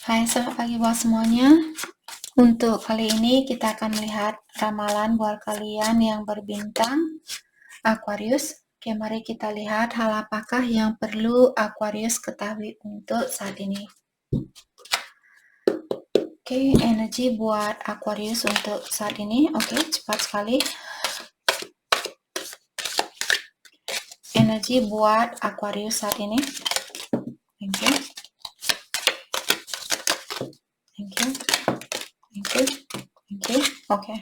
Hai, selamat pagi buat semuanya. Untuk kali ini kita akan melihat ramalan buat kalian yang berbintang Aquarius. Oke, mari kita lihat hal apakah yang perlu Aquarius ketahui untuk saat ini. Oke, energi buat Aquarius untuk saat ini. Oke, cepat sekali. Energi buat Aquarius saat ini. Thank you. Thank you. Thank you. Thank you. Oke.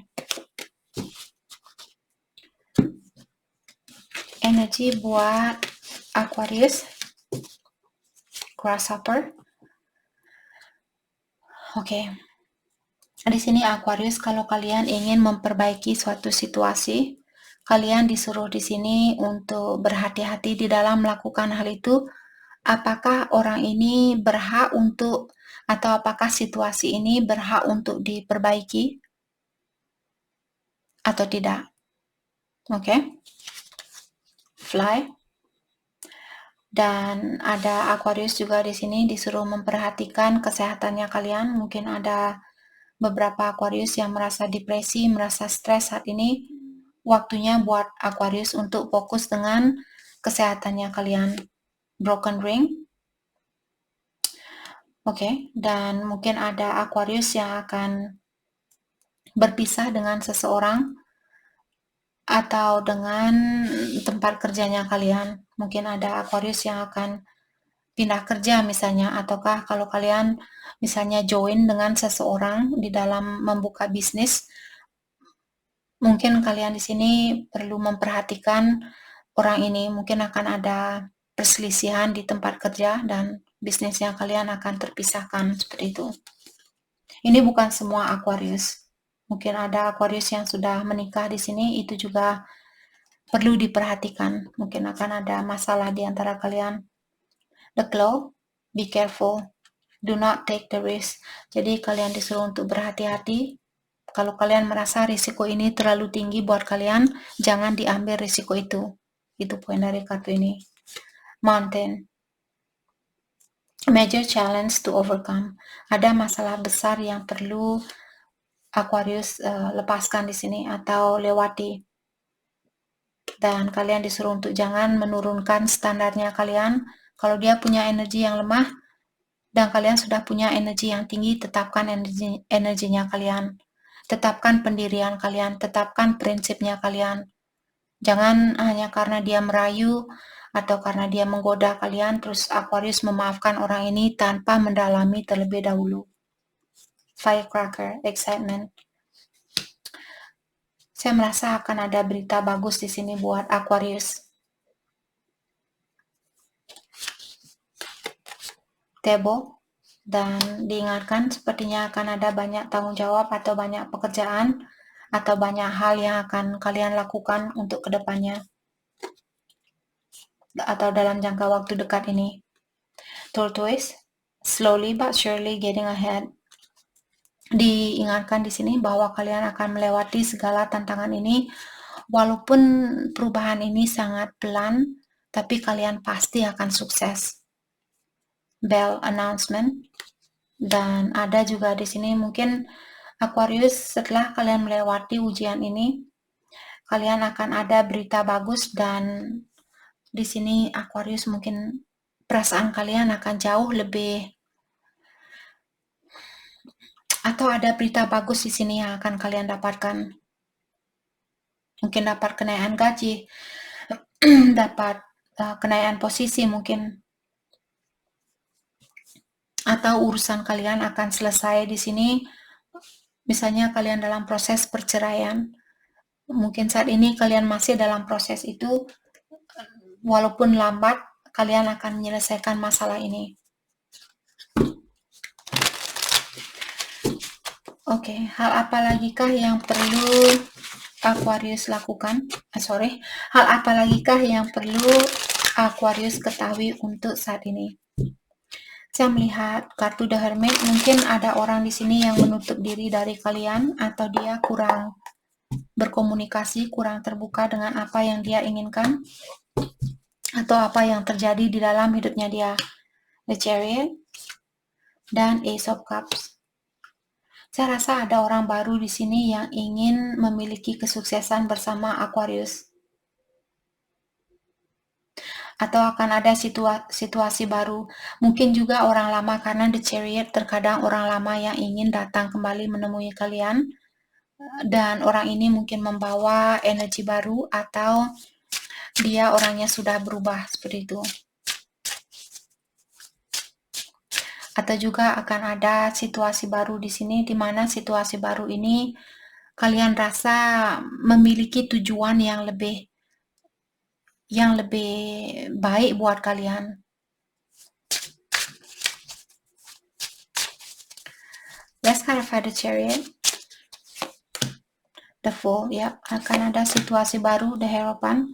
Energi buat Aquarius. Grasshopper. Oke. Di sini Aquarius, kalau kalian ingin memperbaiki suatu situasi, kalian disuruh di sini untuk berhati-hati di dalam melakukan hal itu. Apakah orang ini berhak untuk, atau apakah situasi ini berhak untuk diperbaiki atau tidak? Oke. Fly. Dan ada Aquarius juga di sini disuruh memperhatikan kesehatannya kalian. Mungkin ada beberapa Aquarius yang merasa depresi, merasa stres saat ini. Waktunya buat Aquarius untuk fokus dengan kesehatannya kalian. Broken ring. Oke, dan mungkin ada Aquarius yang akan berpisah dengan seseorang atau dengan tempat kerjanya kalian. Mungkin ada Aquarius yang akan pindah kerja misalnya, ataukah kalau kalian misalnya join dengan seseorang di dalam membuka bisnis, mungkin kalian di sini perlu memperhatikan orang ini. Mungkin akan ada perselisihan di tempat kerja dan bisnisnya kalian akan terpisahkan seperti itu. Ini bukan semua Aquarius. Mungkin ada Aquarius yang sudah menikah di sini, itu juga perlu diperhatikan. Mungkin akan ada masalah di antara kalian. The Claw, be careful. Do not take the risk. Jadi kalian disuruh untuk berhati-hati. Kalau kalian merasa risiko ini terlalu tinggi buat kalian, jangan diambil risiko itu. Itu poin dari kartu ini. Mountain. Major challenge to overcome. Ada masalah besar yang perlu Aquarius lepaskan di sini atau lewati. Dan kalian disuruh untuk jangan menurunkan standarnya kalian. Kalau dia punya energi yang lemah, dan kalian sudah punya energi yang tinggi, tetapkan energinya kalian. Tetapkan pendirian kalian, tetapkan prinsipnya kalian. Jangan hanya karena dia merayu atau karena dia menggoda kalian, terus Aquarius memaafkan orang ini tanpa mendalami terlebih dahulu. Firecracker, excitement. Saya merasa akan ada berita bagus di sini buat Aquarius. Table. Dan diingatkan sepertinya akan ada banyak tanggung jawab atau banyak pekerjaan atau banyak hal yang akan kalian lakukan untuk kedepannya atau dalam jangka waktu dekat ini. Tortoise, slowly but surely getting ahead. Diingatkan di sini bahwa kalian akan melewati segala tantangan ini, walaupun perubahan ini sangat pelan, tapi kalian pasti akan sukses. Bell announcement. Dan ada juga di sini mungkin Aquarius, setelah kalian melewati ujian ini, kalian akan ada berita bagus, dan di sini Aquarius mungkin perasaan kalian akan jauh lebih, atau ada berita bagus di sini yang akan kalian dapatkan. Mungkin dapat kenaikan gaji, dapat kenaikan posisi mungkin, atau urusan kalian akan selesai di sini. Misalnya kalian dalam proses perceraian, mungkin saat ini kalian masih dalam proses itu, walaupun lambat, kalian akan menyelesaikan masalah ini. Oke, hal apa lagikah yang perlu Aquarius lakukan? Hal apa lagikah yang perlu Aquarius ketahui untuk saat ini? Saya melihat kartu The Hermit. Mungkin ada orang di sini yang menutup diri dari kalian, atau dia kurang berkomunikasi, kurang terbuka dengan apa yang dia inginkan, atau apa yang terjadi di dalam hidupnya dia. The Chariot. dan Ace of Cups. Saya rasa ada orang baru di sini yang ingin memiliki kesuksesan bersama Aquarius. Atau akan ada situasi baru. Mungkin juga orang lama, karena The Chariot terkadang orang lama yang ingin datang kembali menemui kalian. Dan orang ini mungkin membawa energi baru atau dia orangnya sudah berubah seperti itu. Atau juga akan ada situasi baru di sini, di mana situasi baru ini kalian rasa memiliki tujuan yang lebih baik buat kalian. Let's clarify the Chariot. The Fool, ya, akan ada situasi baru, The Hierophant.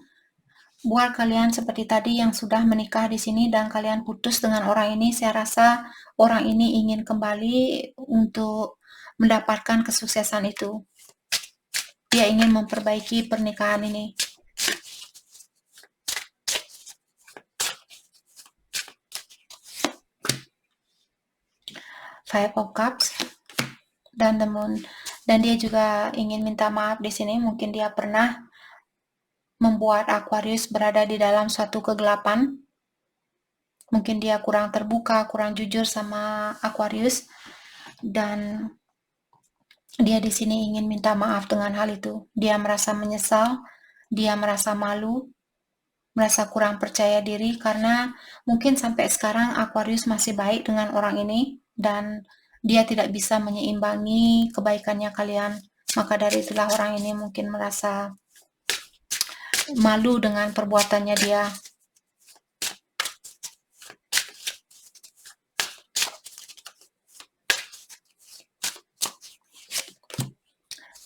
Buat kalian seperti tadi yang sudah menikah di sini dan kalian putus dengan orang ini, saya rasa orang ini ingin kembali untuk mendapatkan kesuksesan itu. Dia ingin memperbaiki pernikahan ini. Five of Cups dan The Moon. Dan dia juga ingin minta maaf di sini. Mungkin dia pernah membuat Aquarius berada di dalam suatu kegelapan. Mungkin dia kurang terbuka, kurang jujur sama Aquarius, dan dia di sini ingin minta maaf dengan hal itu. Dia merasa menyesal, dia merasa malu, merasa kurang percaya diri karena mungkin sampai sekarang Aquarius masih baik dengan orang ini dan dia tidak bisa menyeimbangi kebaikannya kalian. Maka dari itulah orang ini mungkin merasa malu dengan perbuatannya dia.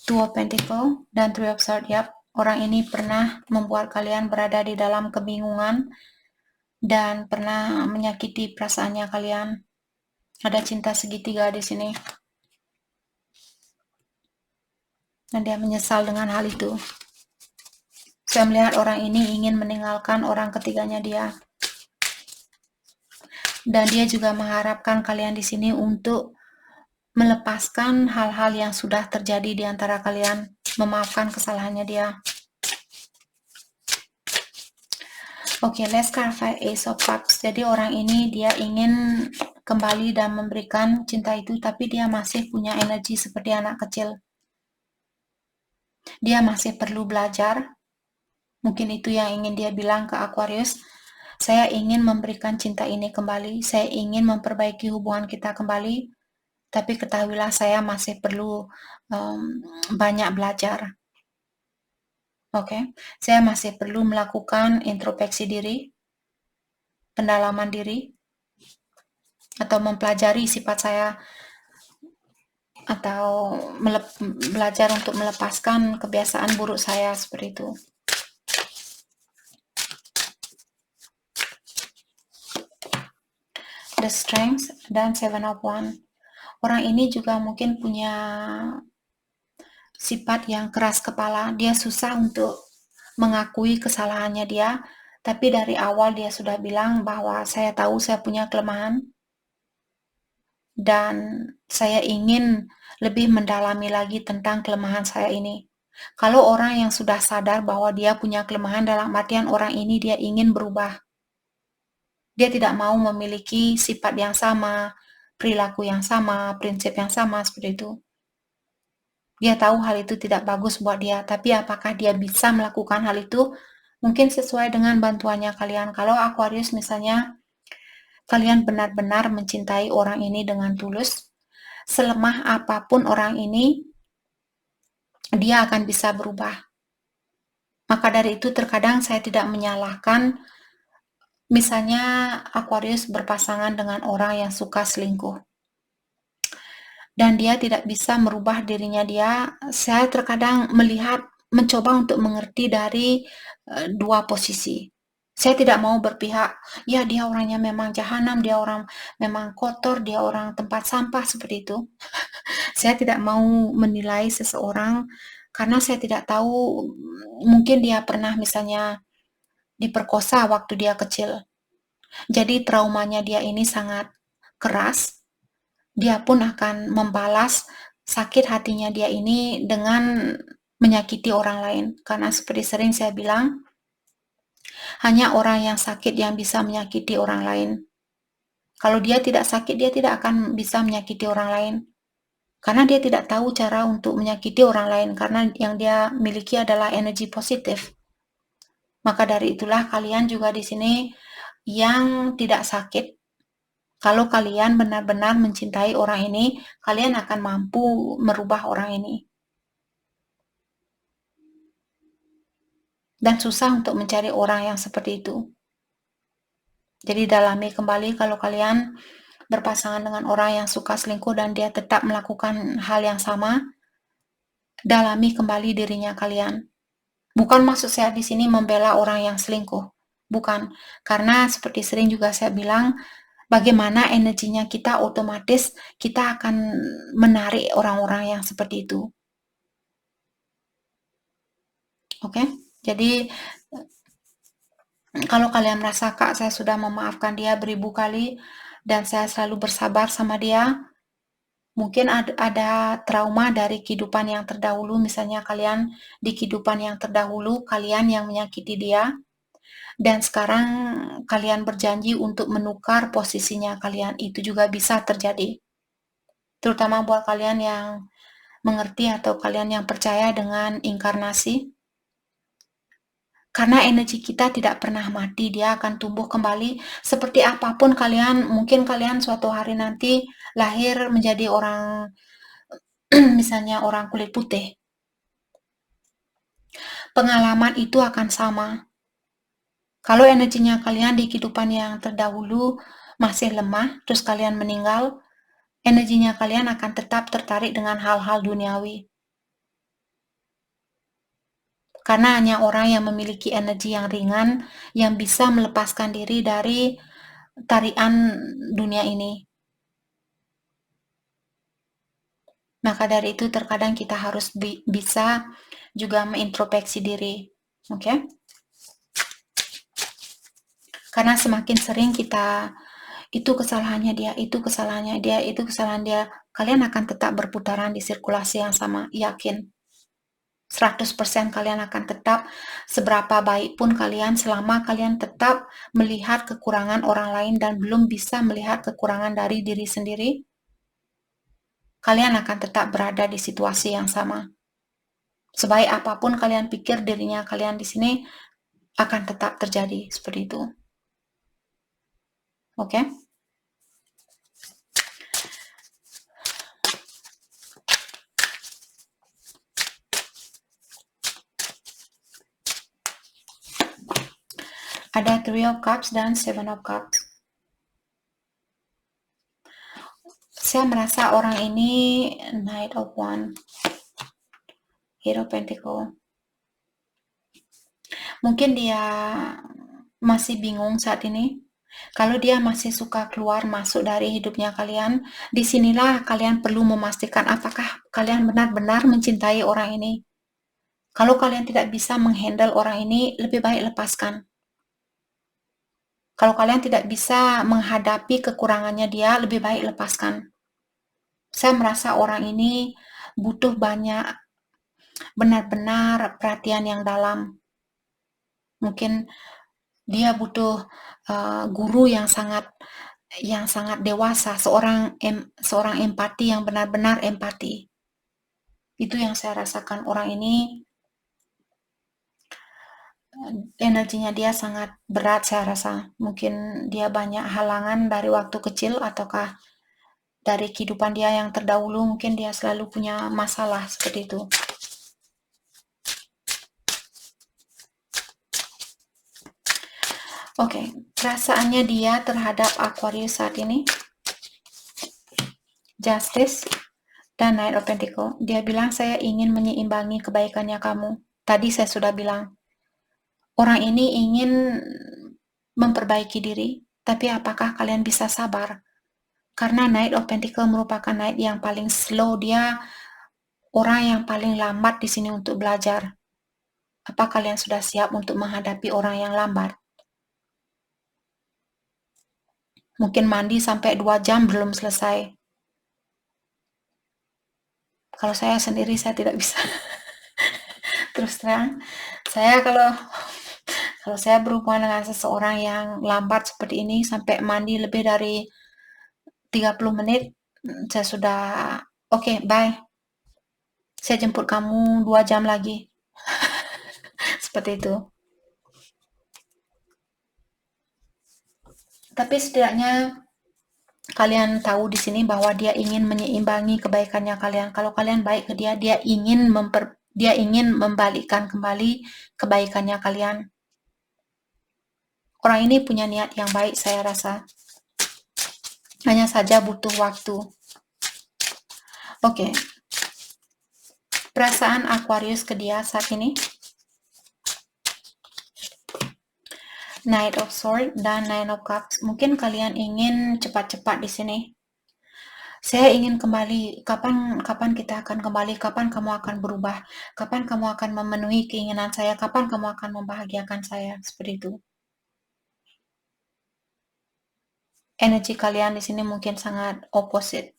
Two of Pentacles dan Three of Swords. Yap, orang ini pernah membuat kalian berada di dalam kebingungan dan pernah menyakiti perasaannya kalian. Ada cinta segitiga di sini. Dan dia menyesal dengan hal itu. Saya melihat orang ini ingin meninggalkan orang ketiganya dia. Dan dia juga mengharapkan kalian di sini untuk melepaskan hal-hal yang sudah terjadi di antara kalian, memaafkan kesalahannya dia. Oke, let's clarify Ace of Cups. Jadi orang ini dia ingin kembali dan memberikan cinta itu, tapi dia masih punya energi seperti anak kecil. Dia masih perlu belajar. Mungkin itu yang ingin dia bilang ke Aquarius. Saya ingin memberikan cinta ini kembali. Saya ingin memperbaiki hubungan kita kembali. Tapi ketahuilah saya masih perlu banyak belajar. Oke, saya masih perlu melakukan introspeksi diri, pendalaman diri, atau mempelajari sifat saya, atau belajar untuk melepaskan kebiasaan buruk saya seperti itu. The Strength dan Seven of Wands. Orang ini juga mungkin punya sifat yang keras kepala. Dia susah untuk mengakui kesalahannya dia, tapi dari awal dia sudah bilang bahwa saya tahu saya punya kelemahan dan saya ingin lebih mendalami lagi tentang kelemahan saya ini. Kalau orang yang sudah sadar bahwa dia punya kelemahan, dalam artian orang ini dia ingin berubah. Dia tidak mau memiliki sifat yang sama, perilaku yang sama, prinsip yang sama seperti itu. Dia tahu hal itu tidak bagus buat dia, tapi apakah dia bisa melakukan hal itu? Mungkin sesuai dengan bantuannya kalian. Kalau Aquarius misalnya, kalian benar-benar mencintai orang ini dengan tulus, selemah apapun orang ini, dia akan bisa berubah. Maka dari itu terkadang saya tidak menyalahkan, misalnya Aquarius berpasangan dengan orang yang suka selingkuh. Dan dia tidak bisa merubah dirinya dia. Saya terkadang mencoba untuk mengerti dari dua posisi. Saya tidak mau berpihak, ya dia orangnya memang jahanam, dia orang memang kotor, dia orang tempat sampah seperti itu. Saya tidak mau menilai seseorang karena saya tidak tahu, mungkin dia pernah misalnya diperkosa waktu dia kecil. Jadi traumanya dia ini sangat keras dia pun akan membalas sakit hatinya dia ini dengan menyakiti orang lain. Karena seperti sering saya bilang, hanya orang yang sakit yang bisa menyakiti orang lain. Kalau dia tidak sakit, dia tidak akan bisa menyakiti orang lain. Karena dia tidak tahu cara untuk menyakiti orang lain, karena yang dia miliki adalah energi positif. Maka dari itulah kalian juga di sini yang tidak sakit, kalau kalian benar-benar mencintai orang ini, kalian akan mampu merubah orang ini. Dan susah untuk mencari orang yang seperti itu. Jadi dalami kembali kalau kalian berpasangan dengan orang yang suka selingkuh dan dia tetap melakukan hal yang sama, dalami kembali dirinya kalian. Bukan maksud saya di sini membela orang yang selingkuh. Bukan. Karena seperti sering juga saya bilang, bagaimana energinya kita otomatis kita akan menarik orang-orang yang seperti itu. Oke? Jadi kalau kalian merasa, Kak, saya sudah memaafkan dia beribu kali dan saya selalu bersabar sama dia, mungkin ada trauma dari kehidupan yang terdahulu, misalnya kalian di kehidupan yang terdahulu, kalian yang menyakiti dia, dan sekarang kalian berjanji untuk menukar posisinya kalian. Itu juga bisa terjadi. Terutama buat kalian yang mengerti atau kalian yang percaya dengan inkarnasi. Karena energi kita tidak pernah mati, dia akan tumbuh kembali seperti apapun kalian, mungkin kalian suatu hari nanti lahir menjadi orang, misalnya orang kulit putih. Pengalaman itu akan sama. Kalau energinya kalian di kehidupan yang terdahulu masih lemah, terus kalian meninggal, energinya kalian akan tetap tertarik dengan hal-hal duniawi. Karena hanya orang yang memiliki energi yang ringan yang bisa melepaskan diri dari tarian dunia ini. Maka dari itu terkadang kita harus bisa juga mengintrospeksi diri. Oke? Karena semakin sering kita itu kesalahannya dia, itu kesalahannya dia, itu kesalahan dia, kalian akan tetap berputaran di sirkulasi yang sama, yakin. 100% kalian akan tetap, seberapa baik pun kalian, selama kalian tetap melihat kekurangan orang lain dan belum bisa melihat kekurangan dari diri sendiri, kalian akan tetap berada di situasi yang sama. Sebaik apapun kalian pikir dirinya kalian di sini, akan tetap terjadi seperti itu. Oke? Ada 3 of Cups dan 7 of Cups. Saya merasa orang ini Knight of Wands, Hero Pentacle. Mungkin dia masih bingung saat ini. Kalau dia masih suka keluar masuk dari hidupnya kalian, disinilah kalian perlu memastikan apakah kalian benar-benar mencintai orang ini. Kalau kalian tidak bisa menghandle orang ini, lebih baik lepaskan. Kalau kalian tidak bisa menghadapi kekurangannya dia, lebih baik lepaskan. Saya merasa orang ini butuh banyak benar-benar perhatian yang dalam. Mungkin dia butuh guru yang sangat dewasa, seorang empati yang benar-benar empati. Itu yang saya rasakan orang ini, energinya dia sangat berat saya rasa. Mungkin dia banyak halangan dari waktu kecil ataukah dari kehidupan dia yang terdahulu, mungkin dia selalu punya masalah seperti itu. Oke, perasaannya dia terhadap Aquarius saat ini, Justice dan Knight of Pentacle. Dia bilang, saya ingin menyeimbangi kebaikannya kamu. Tadi saya sudah bilang, orang ini ingin memperbaiki diri, tapi apakah kalian bisa sabar? Karena Knight of Pentacle merupakan Knight yang paling slow, dia orang yang paling lambat di sini untuk belajar. Apa kalian sudah siap untuk menghadapi orang yang lambat? Mungkin mandi sampai 2 jam belum selesai. Kalau saya sendiri saya tidak bisa. Terus terang, saya kalau saya berhubungan dengan seseorang yang lambat seperti ini sampai mandi lebih dari 30 menit, saya sudah oke, bye. Saya jemput kamu 2 jam lagi. Seperti itu. Tapi setidaknya kalian tahu di sini bahwa dia ingin menyeimbangi kebaikannya kalian. Kalau kalian baik ke dia, dia ingin membalikkan kembali kebaikannya kalian. Orang ini punya niat yang baik, saya rasa. Hanya saja butuh waktu. Oke. Perasaan Aquarius ke dia saat ini. Knight of Swords dan Nine of Cups. Mungkin kalian ingin cepat-cepat di sini. Saya ingin kembali. Kapan kita akan kembali? Kapan kamu akan berubah? Kapan kamu akan memenuhi keinginan saya? Kapan kamu akan membahagiakan saya? Seperti itu. Energi kalian di sini mungkin sangat opposite.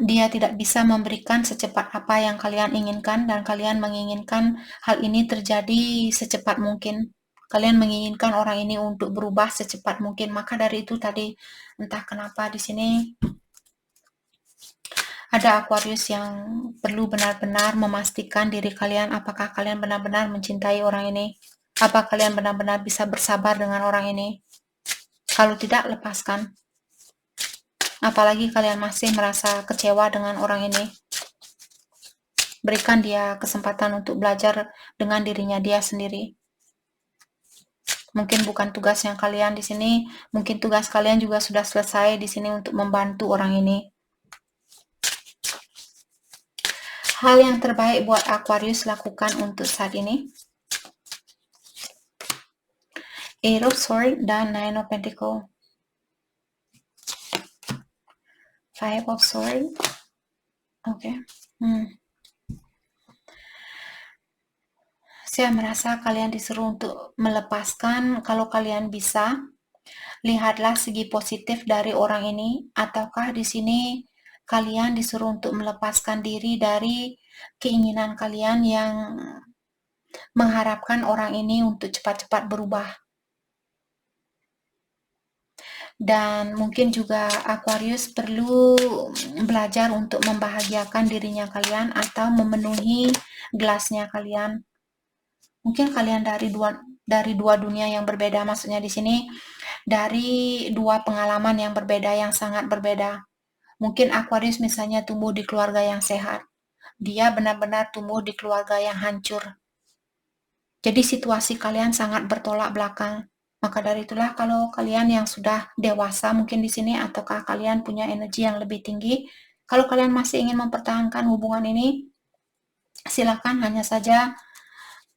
Dia tidak bisa memberikan secepat apa yang kalian inginkan, dan kalian menginginkan hal ini terjadi secepat mungkin. Kalian menginginkan orang ini untuk berubah secepat mungkin. Maka dari itu tadi, entah kenapa di sini ada Aquarius yang perlu benar-benar memastikan diri kalian, apakah kalian benar-benar mencintai orang ini, apa kalian benar-benar bisa bersabar dengan orang ini. Kalau tidak, lepaskan. Apalagi kalian masih merasa kecewa dengan orang ini, berikan dia kesempatan untuk belajar dengan dirinya dia sendiri. Mungkin bukan tugasnya kalian di sini, mungkin tugas kalian juga sudah selesai di sini untuk membantu orang ini. Hal yang terbaik buat Aquarius lakukan untuk saat ini. Eight of Swords dan Nine of Pentacles. Five of Swords. Oke. Saya merasa kalian disuruh untuk melepaskan. Kalau kalian bisa, lihatlah segi positif dari orang ini, ataukah di sini kalian disuruh untuk melepaskan diri dari keinginan kalian yang mengharapkan orang ini untuk cepat-cepat berubah. Dan mungkin juga Aquarius perlu belajar untuk membahagiakan dirinya kalian atau memenuhi gelasnya kalian. Mungkin kalian dari dua dunia yang berbeda, maksudnya di sini dari dua pengalaman yang berbeda, yang sangat berbeda. Mungkin Aquarius misalnya tumbuh di keluarga yang sehat. Dia benar-benar tumbuh di keluarga yang hancur. Jadi situasi kalian sangat bertolak belakang. Maka dari itulah kalau kalian yang sudah dewasa mungkin di sini, ataukah kalian punya energi yang lebih tinggi, kalau kalian masih ingin mempertahankan hubungan ini, silakan, hanya saja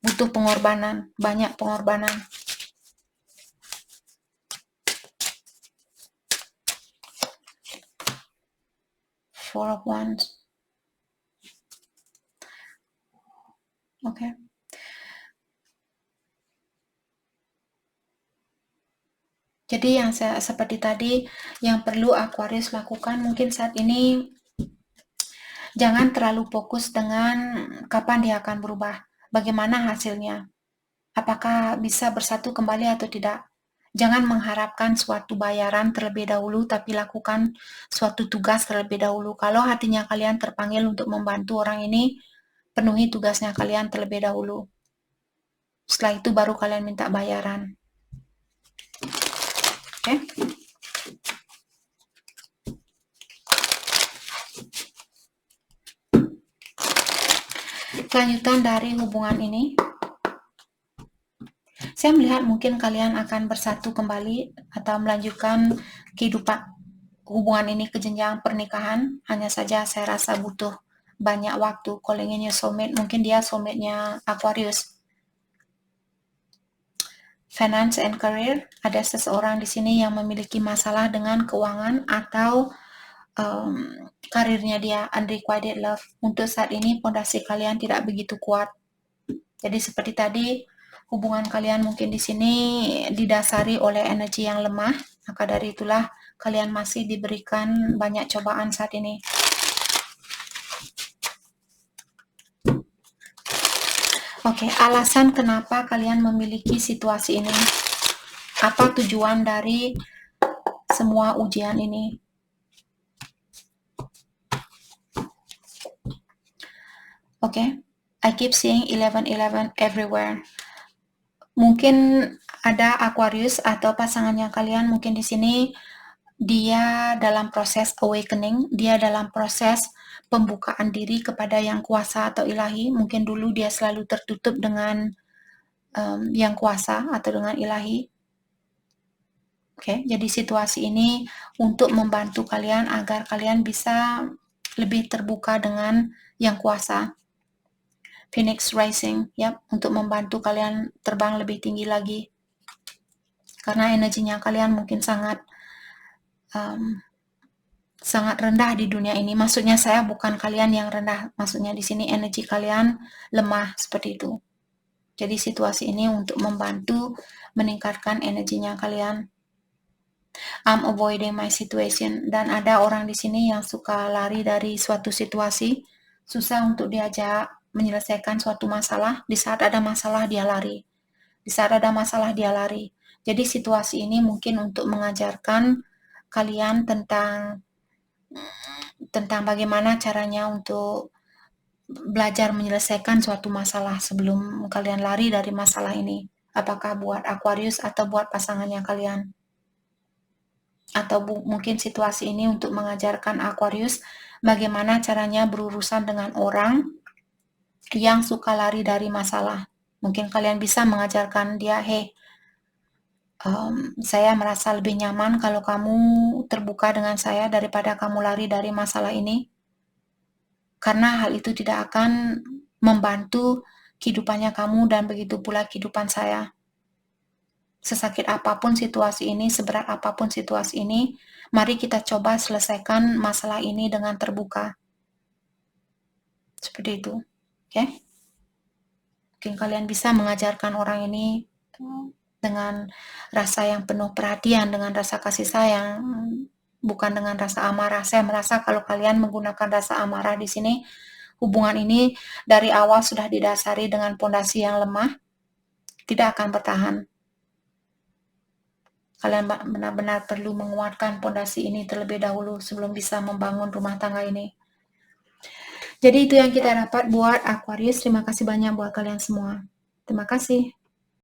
butuh pengorbanan, banyak pengorbanan. Four of Wands. Oke. Jadi yang seperti tadi, yang perlu Aquarius lakukan mungkin saat ini, jangan terlalu fokus dengan kapan dia akan berubah, bagaimana hasilnya, apakah bisa bersatu kembali atau tidak. Jangan mengharapkan suatu bayaran terlebih dahulu, tapi lakukan suatu tugas terlebih dahulu. Kalau hatinya kalian terpanggil untuk membantu orang ini, penuhi tugasnya kalian terlebih dahulu. Setelah itu baru kalian minta bayaran. Oke? Kelanjutan dari hubungan ini, saya melihat mungkin kalian akan bersatu kembali atau melanjutkan kehidupan hubungan ini ke jenjang pernikahan. Hanya saja saya rasa butuh banyak waktu. Calling in your soulmate, mungkin dia soulmate-nya Aquarius. Finance and career, ada seseorang di sini yang memiliki masalah dengan keuangan atau karirnya dia, unrequited love. Untuk saat ini fondasi kalian tidak begitu kuat. Jadi seperti tadi, hubungan kalian mungkin di sini didasari oleh energi yang lemah. Maka dari itulah kalian masih diberikan banyak cobaan saat ini. Oke, alasan kenapa kalian memiliki situasi ini? Apa tujuan dari semua ujian ini? Oke, I keep seeing 11-11 everywhere. Mungkin ada Aquarius atau pasangannya kalian mungkin di sini dia dalam proses awakening, dia dalam proses pembukaan diri kepada yang kuasa atau ilahi. Mungkin dulu dia selalu tertutup dengan yang kuasa atau dengan ilahi. Oke, jadi situasi ini untuk membantu kalian agar kalian bisa lebih terbuka dengan yang kuasa. Phoenix Rising, ya, untuk membantu kalian terbang lebih tinggi lagi. Karena energinya kalian mungkin sangat rendah di dunia ini. Maksudnya saya bukan kalian yang rendah, maksudnya di sini energi kalian lemah seperti itu. Jadi situasi ini untuk membantu meningkatkan energinya kalian. I'm avoiding my situation, dan ada orang di sini yang suka lari dari suatu situasi, susah untuk diajak menyelesaikan suatu masalah. Di saat ada masalah dia lari. Di saat ada masalah dia lari. Jadi situasi ini mungkin untuk mengajarkan kalian tentang bagaimana caranya untuk belajar menyelesaikan suatu masalah sebelum kalian lari dari masalah ini. Apakah buat Aquarius atau buat pasangannya kalian. Atau mungkin situasi ini untuk mengajarkan Aquarius bagaimana caranya berurusan dengan orang yang suka lari dari masalah. Mungkin kalian bisa mengajarkan dia, hey, saya merasa lebih nyaman kalau kamu terbuka dengan saya daripada kamu lari dari masalah ini. Karena hal itu tidak akan membantu kehidupannya kamu dan begitu pula kehidupan saya. Sesakit apapun situasi ini, seberat apapun situasi ini, mari kita coba selesaikan masalah ini dengan terbuka. Seperti itu. Oke? Mungkin kalian bisa mengajarkan orang ini dengan rasa yang penuh perhatian, dengan rasa kasih sayang, bukan dengan rasa amarah. Saya merasa kalau kalian menggunakan rasa amarah di sini, hubungan ini dari awal sudah didasari dengan pondasi yang lemah, tidak akan bertahan. Kalian benar-benar perlu menguatkan pondasi ini terlebih dahulu sebelum bisa membangun rumah tangga ini. Jadi itu yang kita dapat buat Aquarius. Terima kasih banyak buat kalian semua. Terima kasih.